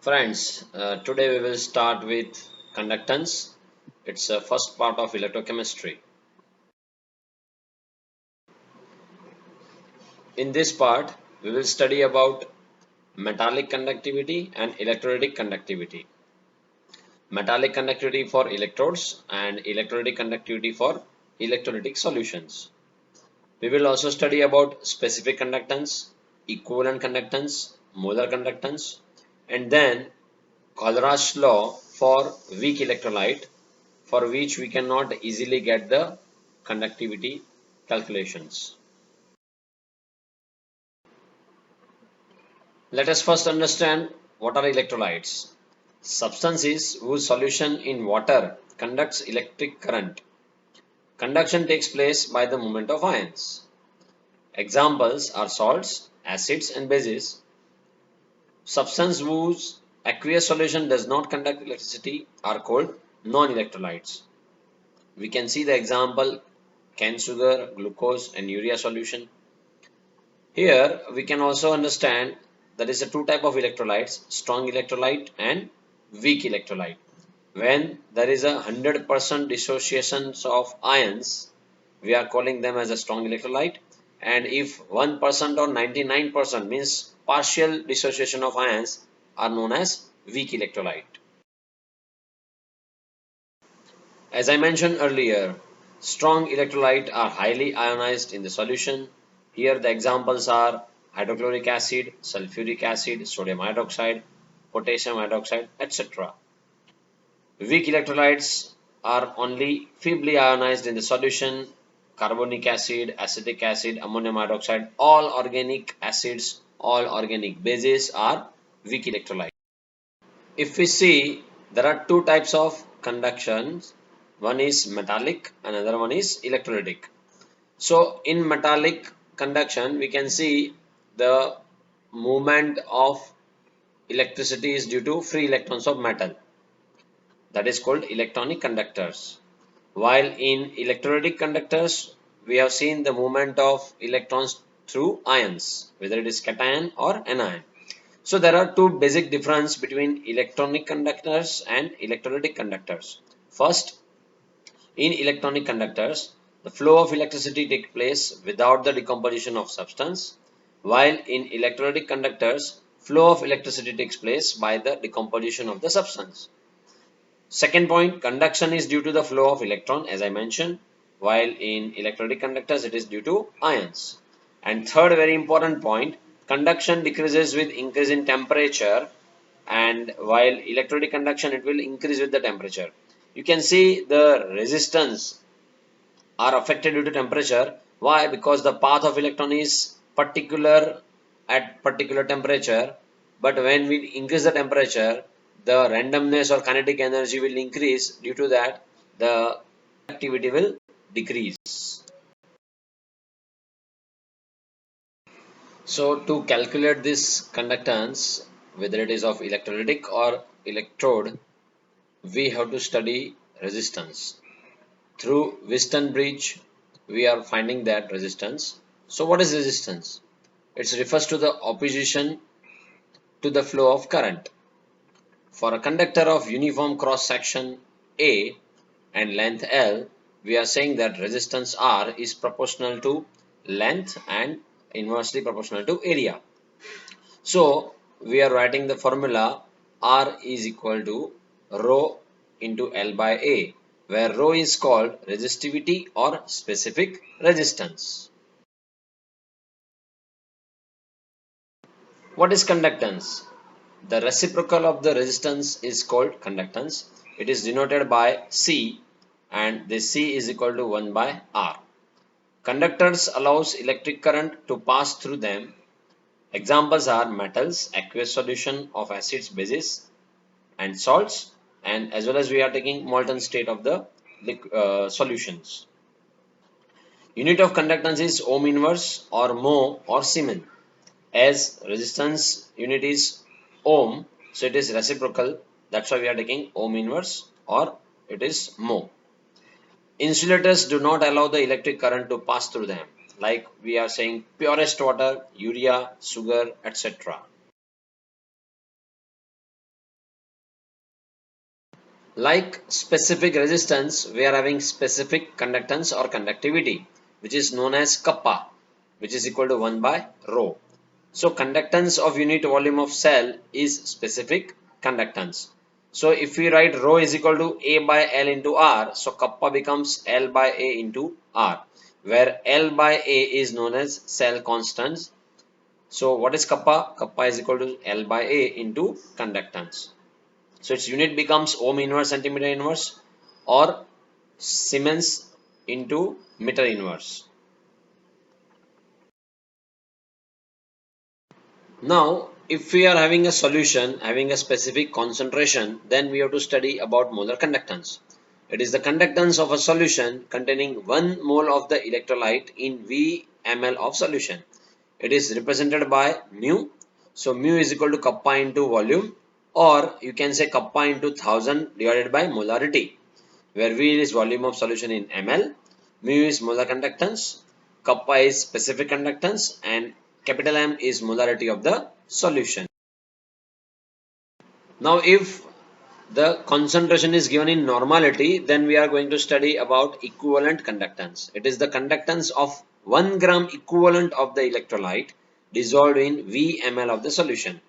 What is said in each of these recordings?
Friends, today we will start with conductance. It's the first part of electrochemistry. In this part, we will study about metallic conductivity and electrolytic conductivity. Metallic conductivity for electrodes and electrolytic conductivity for electrolytic solutions. We will also study about specific conductance, equivalent conductance, molar conductance, and then Color's law for weak electrolyte, for which we cannot easily get the conductivity calculations. Let us first understand what are electrolytes. Substances whose solution in water conducts electric current. Conduction takes place by the movement of ions. Examples are salts, acids and bases. Substances whose aqueous solution does not conduct electricity are called non-electrolytes. We can see the example cane sugar, glucose and urea solution. Here we can also understand there is a two type of electrolytes, strong electrolyte and weak electrolyte. When there is 100% dissociations of ions, we are calling them as a strong electrolyte, and if 1% or 99% means partial dissociation of ions are known as weak electrolyte. As I mentioned earlier, strong electrolytes are highly ionized in the solution. Here the examples are hydrochloric acid, sulfuric acid, sodium hydroxide, potassium hydroxide, etc. Weak electrolytes are only feebly ionized in the solution. Carbonic acid, acetic acid, ammonium hydroxide, all organic acids, all organic bases are weak electrolytes. If we see, there are two types of conductions. One is metallic, another one is electrolytic. So in metallic conduction, we can see the movement of electricity is due to free electrons of metal. That is called electronic conductors. While in electrolytic conductors, we have seen the movement of electrons through ions, whether it is cation or anion. So there are two basic difference between electronic conductors and electrolytic conductors. First, in electronic conductors, the flow of electricity takes place without the decomposition of substance, while in electrolytic conductors, flow of electricity takes place by the decomposition of the substance. Second point, conduction is due to the flow of electron, as I mentioned, while in electrolytic conductors it is due to ions. And third very important point, conduction decreases with increase in temperature, and while electrolytic conduction it will increase with the temperature. You can see the resistance are affected due to temperature. Why? Because the path of electron is particular at particular temperature, but when we increase the temperature, the randomness or kinetic energy will increase. Due to that, the activity will decrease. So to calculate this conductance, whether it is of electrolytic or electrode, we have to study resistance. Through Wheaton bridge, we are finding that resistance. So what is resistance? It refers to the opposition to the flow of current. For a conductor of uniform cross section A and length L, we are saying that resistance R is proportional to length and inversely proportional to area. So we are writing the formula R is equal to rho into L by A, where rho is called resistivity or specific resistance. What is conductance? The reciprocal of the resistance is called conductance. It is denoted by C, and this C is equal to 1 by R. Conductors allows electric current to pass through them. Examples are metals, aqueous solution of acids, bases and salts, and as well as we are taking molten state of the solutions. Unit of conductance is ohm inverse or mho or Siemens. As resistance unit is ohm, so it is reciprocal. That's why we are taking ohm inverse or it is mho. Insulators do not allow the electric current to pass through them. Like we are saying purest water, urea, sugar, etc. Like specific resistance, we are having specific conductance or conductivity, which is known as kappa, which is equal to 1 by rho. So conductance of unit volume of cell is specific conductance. So if we write rho is equal to A by L into R, so kappa becomes L by A into R, where L by A is known as cell constants. So what is kappa? Kappa is equal to L by A into conductance. So its unit becomes ohm inverse centimeter inverse or Siemens into meter inverse. Now, if we are having a solution having a specific concentration, then we have to study about molar conductance. It is the conductance of a solution containing 1 mole of the electrolyte in V ml of solution. It is represented by mu. So mu is equal to kappa into volume, or you can say kappa into 1000 divided by molarity, where V is volume of solution in ml, mu is molar conductance, kappa is specific conductance, and capital M is molarity of the solution. Now if the concentration is given in normality, then we are going to study about equivalent conductance. It is the conductance of 1 gram equivalent of the electrolyte dissolved in V ml of the solution.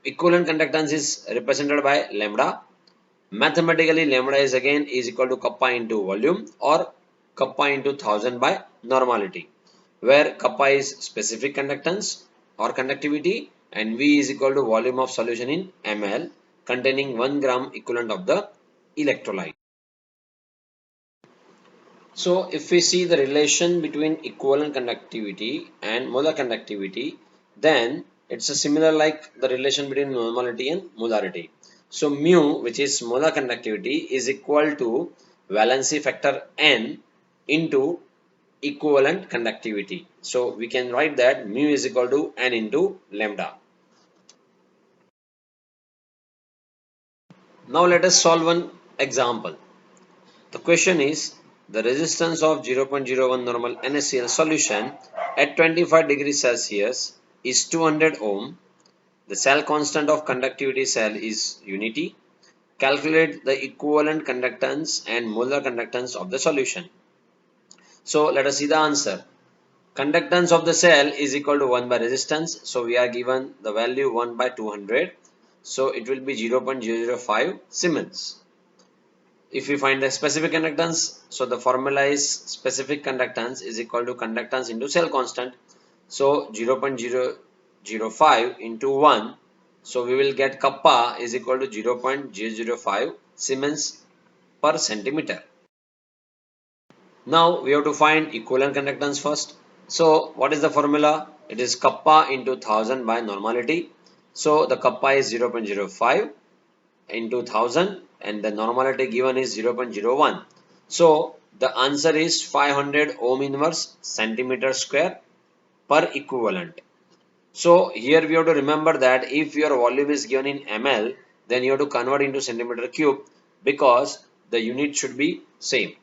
Equivalent conductance is represented by lambda. Mathematically, lambda is again is equal to kappa into volume or kappa into 1000 by normality, where kappa is specific conductance or conductivity and V is equal to volume of solution in ml containing 1 gram equivalent of the electrolyte. So if we see the relation between equivalent conductivity and molar conductivity, then it's a similar like the relation between normality and molarity. So mu, which is molar conductivity, is equal to valency factor n into equivalent conductivity. So we can write that mu is equal to n into lambda. Now let us solve one example. The question is the resistance of 0.01 normal NaCl solution at 25 degrees Celsius is 200 ohm. The cell constant of conductivity cell is unity. Calculate the equivalent conductance and molar conductance of the solution. So let us see the answer. Conductance of the cell is equal to 1 by resistance. So we are given the value 1 by 200. So it will be 0.005 Siemens. If we find the specific conductance, so the formula is specific conductance is equal to conductance into cell constant. So 0.005 into 1. So we will get kappa is equal to 0.005 Siemens per centimeter. Now we have to find equivalent conductance first. So what is the formula? It is kappa into 1000 by normality. So the kappa is 0.05 into 1000 and the normality given is 0.01. So the answer is 500 ohm inverse centimeter square per equivalent. So here we have to remember that if your volume is given in ml, then you have to convert into centimeter cube because the unit should be same.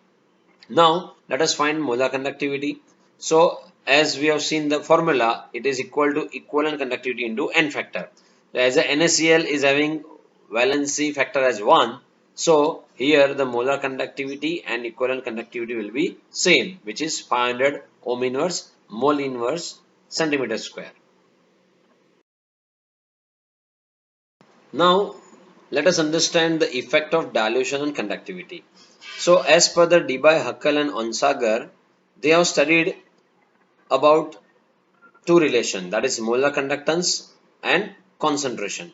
Now let us find molar conductivity. So as we have seen the formula, it is equal to equivalent conductivity into n factor. As a NaCl is having valency factor as 1, so here the molar conductivity and equivalent conductivity will be same, which is 500 ohm inverse mole inverse centimeter square. Now let us understand the effect of dilution on conductivity. So as per the Debye, Huckel and Onsager, they have studied about two relations, that is molar conductance and concentration.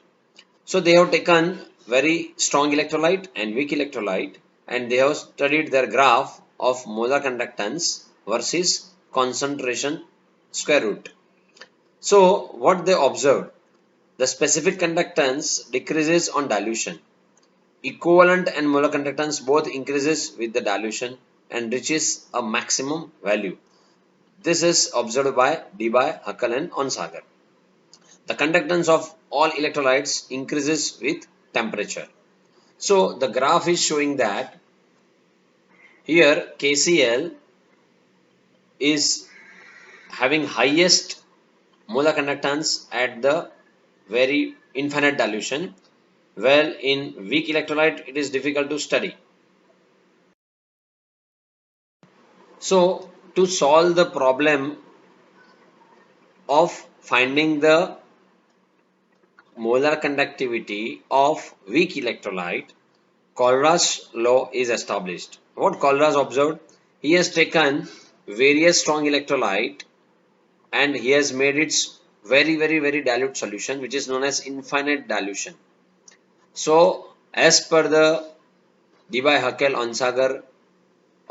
So they have taken very strong electrolyte and weak electrolyte and they have studied their graph of molar conductance versus concentration square root. So what they observed, the specific conductance decreases on dilution. Equivalent and molar conductance both increases with the dilution and reaches a maximum value. This is observed by Debye, Huckel and Onsager. The conductance of all electrolytes increases with temperature. So the graph is showing that here KCl is having highest molar conductance at the very infinite dilution, Well, in weak electrolyte, it is difficult to study. So, to solve the problem of finding the molar conductivity of weak electrolyte, Colrat's law is established. What Colrat observed? He has taken various strong electrolyte and he has made its very dilute solution, which is known as infinite dilution. So, as per the Debye-Hackl-Onsager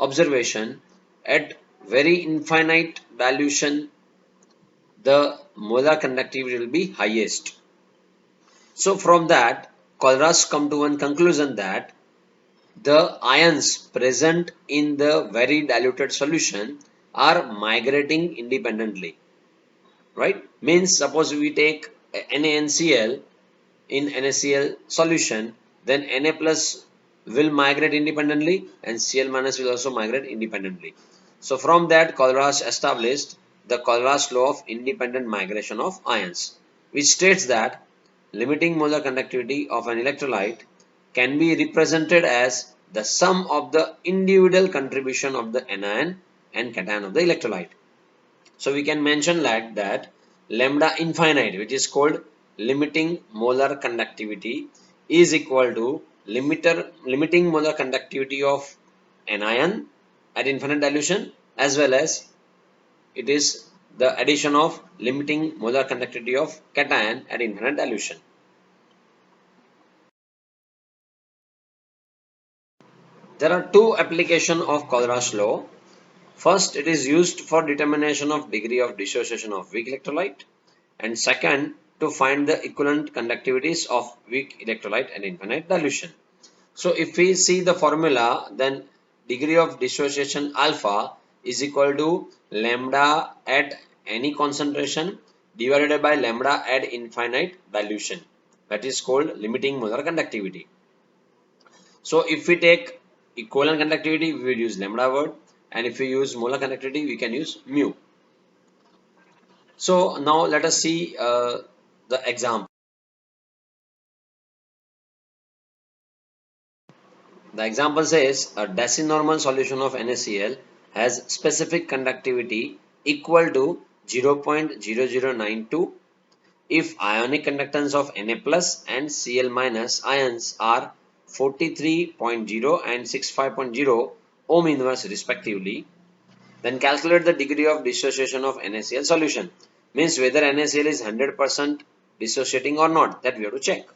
observation, at very infinite dilution, the molar conductivity will be highest. So, from that, Colrat's come to one conclusion that the ions present in the very diluted solution are migrating independently, right? Means suppose we take NaNCl in NaCl solution, then Na plus will migrate independently and Cl minus will also migrate independently. So from that, Colrat's established the Colrat's law of independent migration of ions, which states that limiting molar conductivity of an electrolyte can be represented as the sum of the individual contribution of the anion and cation of the electrolyte. So we can mention like that lambda infinite, which is called limiting molar conductivity, is equal to limiting molar conductivity of anion at infinite dilution, as well as it is the addition of limiting molar conductivity of cation at infinite dilution. There are two applications of Colrat's law. First, it is used for determination of degree of dissociation of weak electrolyte, and second, to find the equivalent conductivities of weak electrolyte and infinite dilution. So if we see the formula, then degree of dissociation alpha is equal to lambda at any concentration divided by lambda at infinite dilution. That is called limiting molar conductivity. So if we take equivalent conductivity, we will use lambda word, and if we use molar conductivity, we can use mu. So now let us see the example. The example says a decinormal solution of NaCl has specific conductivity equal to 0.0092 if ionic conductance of Na plus and Cl minus ions are 43.0 and 65.0 ohm inverse respectively. Then calculate the degree of dissociation of NaCl solution. Means whether NaCl is 100% dissociating or not, that we have to check.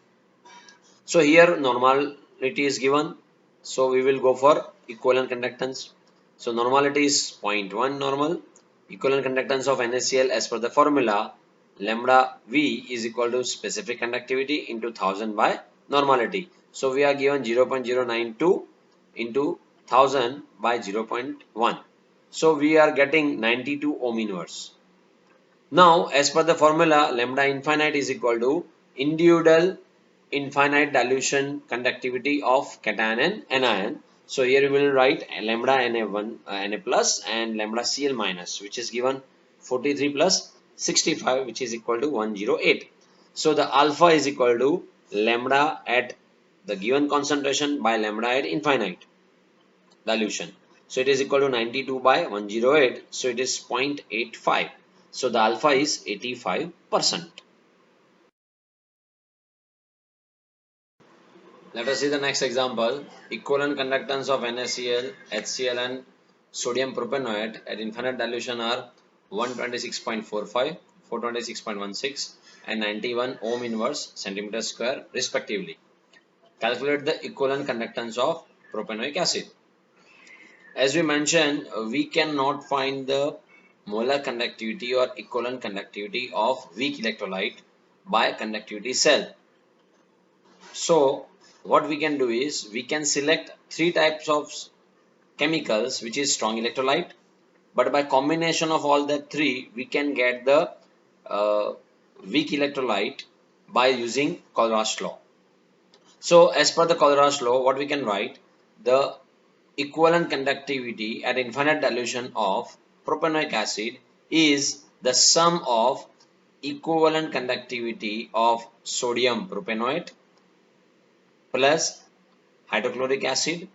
So here normality is given. So we will go for equivalent conductance. So normality is 0.1 normal. Equivalent conductance of NaCl as per the formula lambda V is equal to specific conductivity into 1000 by normality. So we are given 0.092 into 1000 by 0.1. So we are getting 92 ohm inverse. Now as per the formula lambda infinite is equal to individual infinite dilution conductivity of cation and anion. So here we will write lambda Na1 Na plus and lambda Cl minus, which is given 43 plus 65, which is equal to 108. So the alpha is equal to lambda at the given concentration by lambda at infinite dilution. So it is equal to 92 by 108. So it is 0.85. So the alpha is 85%. Let us see the next example. Equivalent conductance of NaCl, HCl and sodium propanoate at infinite dilution are 126.45, 426.16 and 91 ohm inverse centimeter square respectively. Calculate the equivalent conductance of propanoic acid. As we mentioned, we cannot find the molar conductivity or equivalent conductivity of weak electrolyte by conductivity cell. So what we can do is we can select three types of chemicals which is strong electrolyte, but by combination of all the three we can get the weak electrolyte by using Colrat's law. So as per the Colrat's law, what we can write, the equivalent conductivity at infinite dilution of propanoic acid is the sum of equivalent conductivity of sodium propanoate plus hydrochloric acid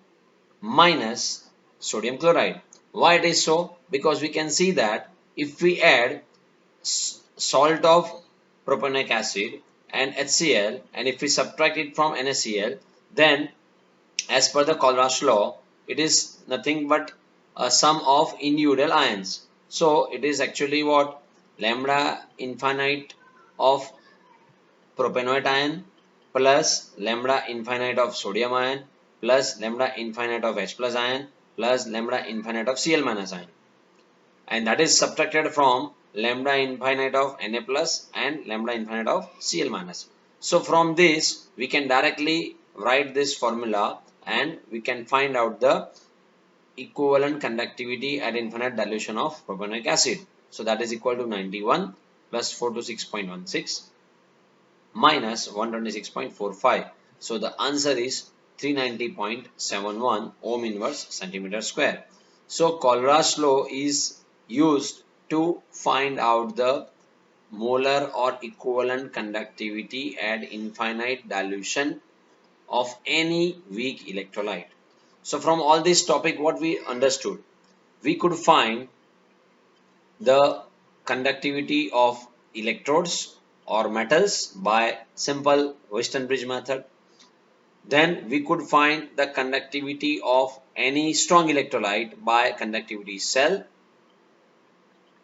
minus sodium chloride. Why it is so? Because we can see that if we add salt of propanoic acid and HCl, and if we subtract it from NaCl, then as per the Colrat's law, it is nothing but a sum of individual ions. So it is actually what? Lambda infinite of propanoid ion plus lambda infinite of sodium ion plus lambda infinite of H plus ion plus lambda infinite of Cl minus ion, and that is subtracted from lambda infinite of Na plus and lambda infinite of Cl minus. So from this we can directly write this formula and we can find out the equivalent conductivity at infinite dilution of propanoic acid. So that is equal to 91 plus 426.16 minus 126.45. So the answer is 390.71 ohm inverse centimeter square. So Colrat's law is used to find out the molar or equivalent conductivity at infinite dilution of any weak electrolyte. So from all this topic, what we understood, we could find the conductivity of electrodes or metals by simple Wheatstone bridge method. Then we could find the conductivity of any strong electrolyte by conductivity cell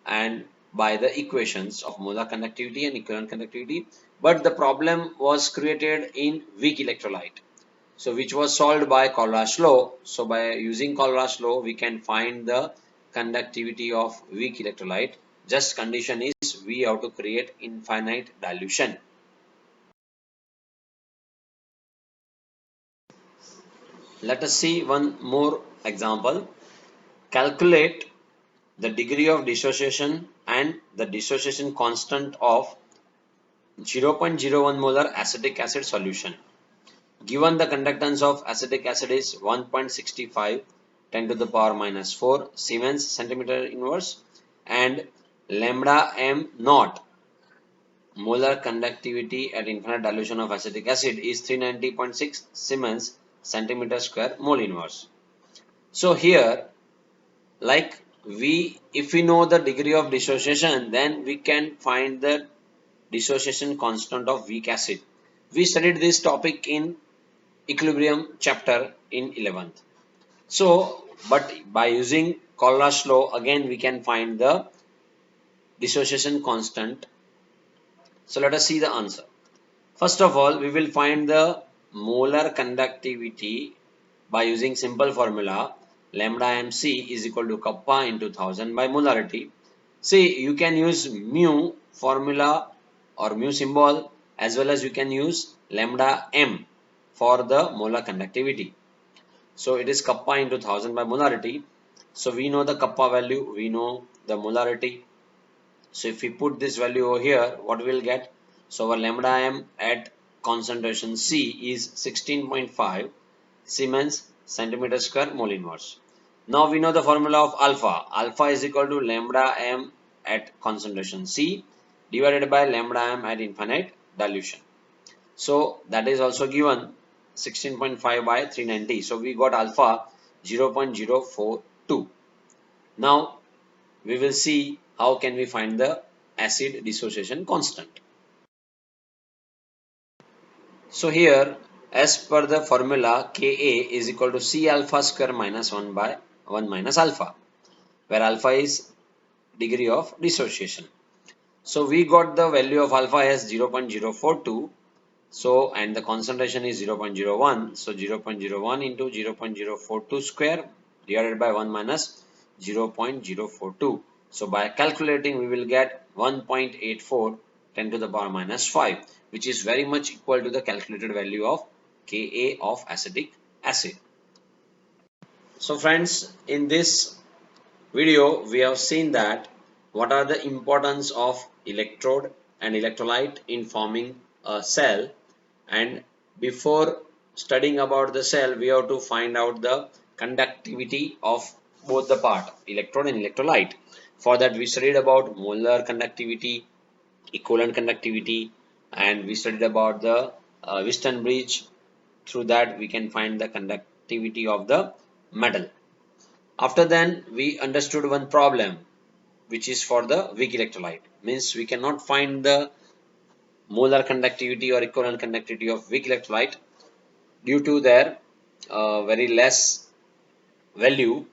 and by the equations of molar conductivity and equivalent conductivity. But the problem was created in weak electrolyte, so which was solved by Colrat's law. So by using Colrat's law, we can find the conductivity of weak electrolyte. Just condition is we have to create infinite dilution. Let us see one more example. Calculate the degree of dissociation and the dissociation constant of 0.01 molar acetic acid solution. Given the conductance of acetic acid is 1.65 10 to the power minus 4 Siemens centimeter inverse, and lambda m naught molar conductivity at infinite dilution of acetic acid is 390.6 Siemens centimeter square mole inverse. So here, like if we know the degree of dissociation, then we can find the dissociation constant of weak acid. We studied this topic in equilibrium chapter in 11th. So, but by using Colrat's law, again we can find the dissociation constant. So let us see the answer. First of all, we will find the molar conductivity by using simple formula lambda mc is equal to kappa into 1000 by molarity. See, you can use mu formula or mu symbol, as well as you can use lambda m for the molar conductivity. So it is kappa into 1000 by molarity. So we know the kappa value, we know the molarity. So if we put this value over here, what we will get? So our lambda m at concentration C is 16.5 Siemens centimeter square mole inverse. Now we know the formula of alpha. Alpha is equal to lambda m at concentration C divided by lambda m at infinite dilution. So that is also given 16.5 by 390. So we got alpha 0.042. Now we will see how can we find the acid dissociation constant. So here, as per the formula, Ka is equal to C alpha square minus 1 by 1 minus alpha, where alpha is degree of dissociation. So we got the value of alpha as 0.042. So, and the concentration is 0.01. So 0.01 into 0.042 square divided by 1 minus 0.042. So by calculating, we will get 1.84 10 to the power minus 5, which is very much equal to the calculated value of Ka of acetic acid. So friends, in this video, we have seen that what are the importance of electrode and electrolyte in forming a cell, and before studying about the cell, we have to find out the conductivity of both the part, electrode and electrolyte. For that, we studied about molar conductivity, equivalent conductivity, and we studied about the Wheatstone bridge through that we can find the conductivity of the metal. After then we understood one problem which is for the weak electrolyte, means we cannot find the molar conductivity or equivalent conductivity of weak electrolyte due to their very less value,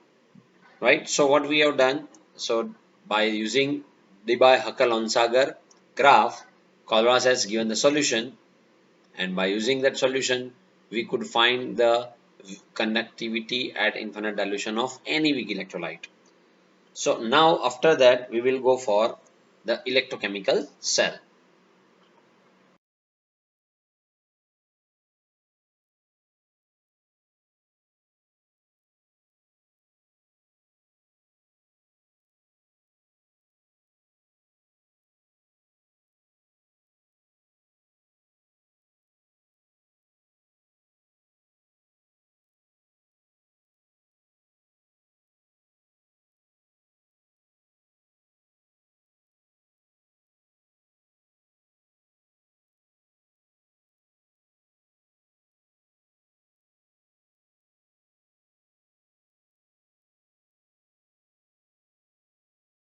right? So what we have done, so by using Debye-Huckel-Onsager graph, Colras has given the solution, and by using that solution we could find the conductivity at infinite dilution of any weak electrolyte. So now after that we will go for the electrochemical cell.